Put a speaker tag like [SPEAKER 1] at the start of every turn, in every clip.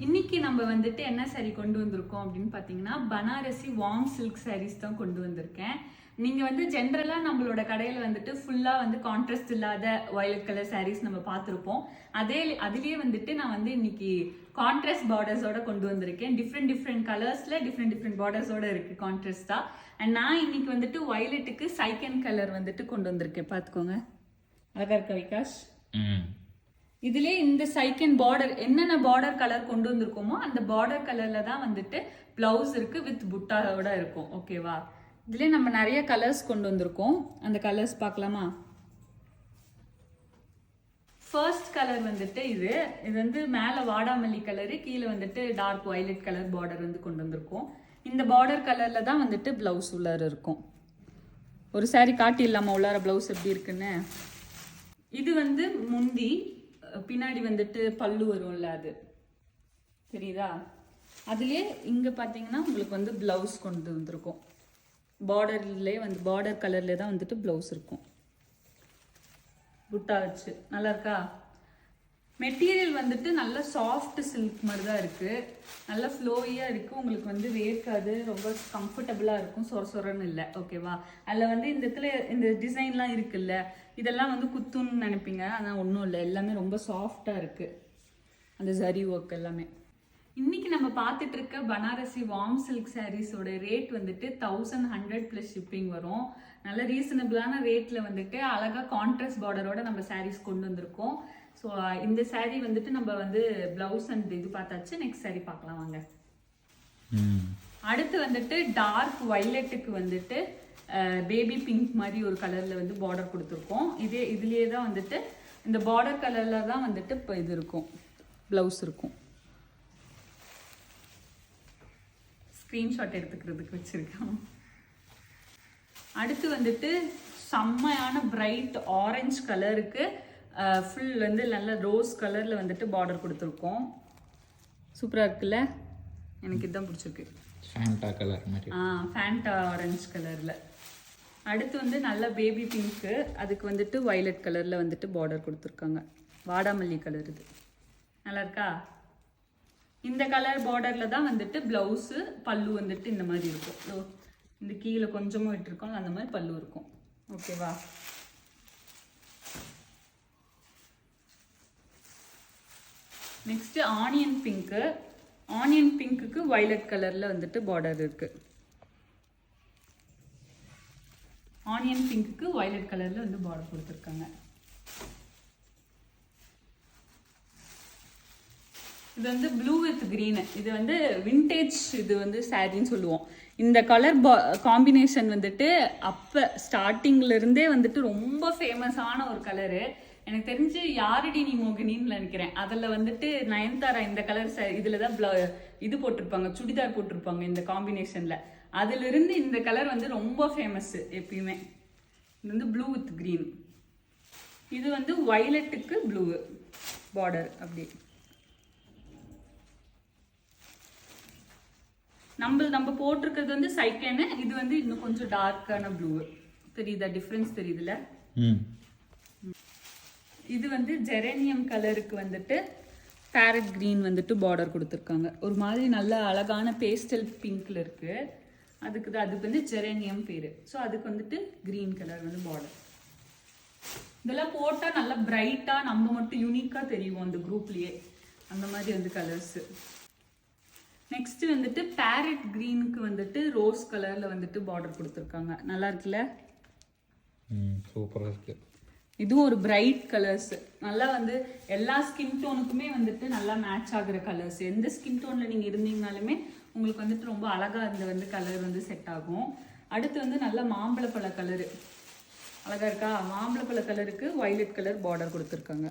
[SPEAKER 1] இன்னைக்கு நம்ம வந்துட்டு என்ன சாரி கொண்டு வந்திருக்கோம் அப்படின்னு பார்த்தீங்கன்னா பனாரசி வார்ம் சில்க் சாரீஸ் தான் கொண்டு வந்திருக்கேன். நீங்கள் வந்து ஜென்ரலாக நம்மளோட கடையில் வந்துட்டு ஃபுல்லாக வந்து கான்ட்ராஸ்ட் இல்லாத வயலட் கலர் சாரீஸ் நம்ம பார்த்துருப்போம். அதுலேயே வந்துட்டு நான் வந்து இன்னைக்கு கான்ட்ராஸ்ட் பார்டர்ஸோட கொண்டு வந்திருக்கேன். டிஃப்ரெண்ட் கலர்ஸில் டிஃப்ரெண்ட் பார்டர்ஸோட இருக்குது கான்ட்ராஸ்டாக. அண்ட் நான் இன்னைக்கு வந்துட்டு வயலட்டுக்கு சைக்கன் கலர் வந்துட்டு கொண்டு வந்திருக்கேன். பார்த்துக்கோங்க, அழகா இருக்கா விகாஷ்? இதுலேயே இந்த சைக்கன் பார்டர் என்னென்ன பார்டர் கலர் கொண்டு வந்திருக்கோமோ அந்த பார்டர் கலர்ல தான் வந்துட்டு பிளவுஸ் இருக்கு வித் புட்டாவோட இருக்கும். ஓகேவா? இதுலேயே நம்ம நிறைய கலர்ஸ் கொண்டு வந்திருக்கோம். அந்த கலர்ஸ் பார்க்கலாமா? ஃபர்ஸ்ட் கலர் வந்துட்டு இது வந்து மேலே வாடாமல்லி கலரு, கீழே வந்துட்டு டார்க் வயலட் கலர் பார்டர் வந்து கொண்டு வந்திருக்கோம். இந்த பார்டர் கலர்ல தான் வந்துட்டு பிளவுஸ் உள்ளார இருக்கும். ஒரு சாரி காட்டிடலாமா உள்ளார பிளவுஸ் எப்படி இருக்குன்னு? இது வந்து முந்தி, பின்னாடி வந்துட்டு பல்லு வரும்ல, அது தெரியுதா? அதுலேயே இங்கே பார்த்தீங்கன்னா உங்களுக்கு வந்து ப்ளவுஸ் கொண்டு வந்திருக்கும். பார்டர்லேயே வந்து பார்டர் கலர்லேயே தான் வந்துட்டு ப்ளவுஸ் இருக்கும், புட்டா வச்சு. நல்லா இருக்கா? மெட்டீரியல் வந்துட்டு நல்ல சாஃப்ட் சில்க் மாதிரி தான் இருக்குது. நல்ல ஃப்ளோயியாக இருக்குது. உங்களுக்கு வந்து வேர்க்காது, ரொம்ப கம்ஃபர்டபுளாக இருக்கும், சொரன்னு இல்லை. ஓகேவா? அதில் வந்து இந்த இடத்துல இந்த டிசைன்லாம் இருக்குல்ல, இதெல்லாம் வந்து குத்துன்னு நினைப்பீங்க. ஆனால் ஒன்றும் இல்லை, எல்லாமே ரொம்ப சாஃப்டாக இருக்குது. அந்த ஜரி ஒர்க் எல்லாமே. இன்றைக்கி நம்ம பார்த்துட்டு இருக்க பனாரசி வார்ம் சில்க் சாரீஸோட ரேட் வந்துட்டு 1100 + ஷிப்பிங் வரும். நல்ல ரீசனபிளான ரேட்டில் வந்துட்டு அழகாக கான்ட்ராஸ்ட் பார்டரோட நம்ம சாரீஸ் கொண்டு வந்திருக்கோம். ஸோ இந்த சாரீ வந்துட்டு நம்ம வந்து பிளவுஸ் அண்ட் இது பார்த்தாச்சு. நெக்ஸ்ட் சாரீ பார்க்கலாம் வாங்க. அடுத்து வந்துட்டு டார்க் வயலட்டுக்கு வந்துட்டு பேபி பிங்க் மாதிரி ஒரு கலரில் வந்து பார்டர் கொடுத்துருக்கோம். இதுலேயே தான் வந்துட்டு இந்த பார்டர் கலரில் தான் வந்துட்டு இப்போ இது இருக்கும், ப்ளவுஸ் இருக்கும். ஸ்க்ரீன்ஷாட் எடுத்துக்கிறதுக்கு வச்சுருக்கோம். அடுத்து வந்துட்டு செம்மையான பிரைட் ஆரஞ்சு கலருக்கு ஃபுல் வந்து நல்ல ரோஸ் கலரில் வந்துட்டு பார்டர் கொடுத்துருக்கோம். சூப்பராக இருக்குல்ல? எனக்கு இதுதான் பிடிச்சிருக்கு.
[SPEAKER 2] ஃபேண்டா கலர் மாதிரி.
[SPEAKER 1] ஃபேண்டா ஆரஞ்சு கலரில். அடுத்து வந்து நல்ல பேபி பிங்க்கு, அதுக்கு வந்துட்டு வயலட் கலரில் வந்துட்டு பார்டர் கொடுத்துருக்காங்க. வாடாமல்லி கலர் இது. நல்லா இருக்கா? இந்த கலர் பார்டரில் தான் வந்துட்டு ப்ளவுஸு, பல்லு வந்துட்டு இந்த மாதிரி இருக்கும். இந்த கீழே கொஞ்சமாக விட்டுருக்கோம், அந்த மாதிரி பல்லு இருக்கும். ஓகேவா? Next onion pink. ஆனியன் பிங்க்குக்கு வயலட் கலரில் வந்துட்டு பார்டர் இருக்கு. ஆனியன் பிங்க்குக்கு வயலட் கலரில் வந்து பார்டர் கொடுத்துருக்காங்க. இது வந்து ப்ளூ வித் க்ரீனு. இது வந்து விண்டேஜ், இது வந்து சாரின்னு சொல்லுவோம். இந்த கலர் காம்பினேஷன் வந்துட்டு அப்போ ஸ்டார்டிங்லேருந்தே வந்துட்டு ரொம்ப ஃபேமஸான ஒரு கலரு. எனக்கு தெரிஞ்சு யாரடி நீ மோகினின்னு நினைக்கிறேன். அதில் வந்துட்டு நயன்தாரா இந்த கலர் இதில் தான் இது போட்டிருப்பாங்க, சுடிதார் போட்டிருப்பாங்க இந்த காம்பினேஷனில். அதிலிருந்து இந்த கலர் வந்து ரொம்ப ஃபேமஸ்ஸு எப்பயுமே. இது வந்து ப்ளூ வித் க்ரீன். இது வந்து வயலட்டுக்கு ப்ளூ பார்டர். அப்படி நம்ம போட்டிருக்கிறது வந்து சைக்கனு. இது வந்து இன்னும் கொஞ்சம் டார்க்கான ப்ளூ. தெரியுதா டிஃப்ரென்ஸ்? தெரியுதுல்ல? இது வந்து ஜெரேனியம் கலருக்கு வந்துட்டு பேரட் க்ரீன் வந்துட்டு பார்டர் கொடுத்துருக்காங்க. ஒரு மாதிரி நல்ல அழகான பேஸ்டல் பிங்க்ல இருக்கு. அதுக்கு வந்து ஜெரேனியம் பேரு. ஸோ அதுக்கு வந்துட்டு க்ரீன் கலர் வந்து பார்டர். இதெல்லாம் போட்டால் நல்லா பிரைட்டாக நம்ம மட்டும் யூனிக்காக தெரியும் அந்த குரூப்லேயே. அந்த மாதிரி வந்து கலர்ஸு. நெக்ஸ்ட் வந்துட்டு பேரட் க்ரீனுக்கு வந்துட்டு ரோஸ் கலரில் வந்துட்டு பார்டர் கொடுத்துருக்காங்க. நல்லா இருக்குல்ல?
[SPEAKER 2] சூப்பராக இருக்கு.
[SPEAKER 1] இதுவும் ஒரு பிரைட் கலர்ஸ். நல்லா வந்து எல்லா ஸ்கின் டோனுக்குமே வந்துட்டு நல்லா மேட்ச் ஆகுற கலர்ஸ். எந்த ஸ்கின் டோனில் நீங்கள் இருந்தீங்கனாலுமே உங்களுக்கு வந்துட்டு ரொம்ப அழகாக இந்த வந்து கலர் வந்து செட் ஆகும். அடுத்து வந்து நல்ல மாம்பழப்பழ கலரு. அழகாக இருக்கா? மாம்பழப்பழ கலருக்கு வயலட் கலர் பார்டர் கொடுத்துருக்காங்க.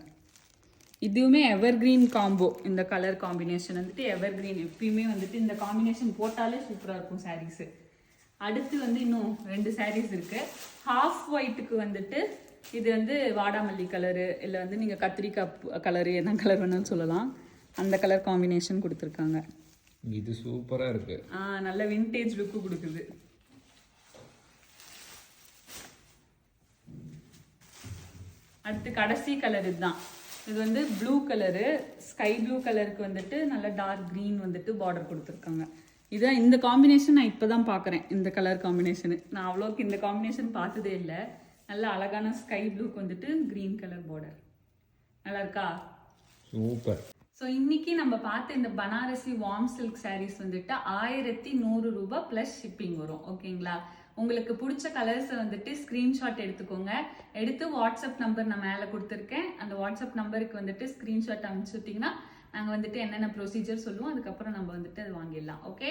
[SPEAKER 1] இதுவுமே எவர் கிரீன் காம்போ. இந்த கலர் காம்பினேஷன் வந்துட்டு எவர் கிரீன். எப்பயுமே வந்துட்டு இந்த காம்பினேஷன் போட்டாலே சூப்பராக இருக்கும் சாரீஸு. அடுத்து வந்து இன்னும் 2 சாரீஸ் இருக்குது. ஹாஃப் ஒயிட்டுக்கு வந்துட்டு இது வந்து வாடாமல்லி கலரு, இல்லை வந்து நீங்கள் கத்திரிக்காய் கலரு, என்ன கலர் வேணும்னு சொல்லலாம். அந்த கலர் காம்பினேஷன் கொடுத்துருக்காங்க.
[SPEAKER 2] இது சூப்பராக இருக்கு.
[SPEAKER 1] நல்ல விண்டேஜ் லுக்கு கொடுக்குது. அடுத்து கடைசி கலர் இதுதான். இது வந்து ப்ளூ கலரு, ஸ்கை ப்ளூ கலருக்கு வந்துட்டு நல்ல டார்க் க்ரீன் வந்துட்டு பார்டர் கொடுத்துருக்காங்க. இதான் இந்த காம்பினேஷன் நான் இப்போ தான் பார்க்குறேன். இந்த கலர் காம்பினேஷனு நான் அவ்வளோக்கு இந்த காம்பினேஷன் பார்த்ததே இல்லை. நல்ல அழகான ஸ்கை ப்ளூக்கு வந்துட்டு க்ரீன் கலர் பார்டர். நல்லா இருக்கா?
[SPEAKER 2] சூப்பர்.
[SPEAKER 1] ஸோ இன்னைக்கு நம்ம பார்த்த இந்த பனாரசி வார்ம் சில்க் சாரீஸ் வந்துட்டு 1100 ரூபாய் ப்ளஸ் ஷிப்பிங் வரும். ஓகேங்களா? உங்களுக்கு பிடிச்ச கலர்ஸை வந்துட்டு ஸ்க்ரீன்ஷாட் எடுத்துக்கோங்க. எடுத்து வாட்ஸ்அப் நம்பர் நான் மேலே கொடுத்துருக்கேன். அந்த வாட்ஸ்அப் நம்பருக்கு வந்துட்டு ஸ்க்ரீன்ஷாட் அனுப்பிச்சுட்டிங்கன்னா நாங்கள் வந்துட்டு என்னென்ன ப்ரொசீஜர் சொல்லுவோம், அதுக்கப்புறம் நம்ம வந்துட்டு அது வாங்கிடலாம். ஓகே.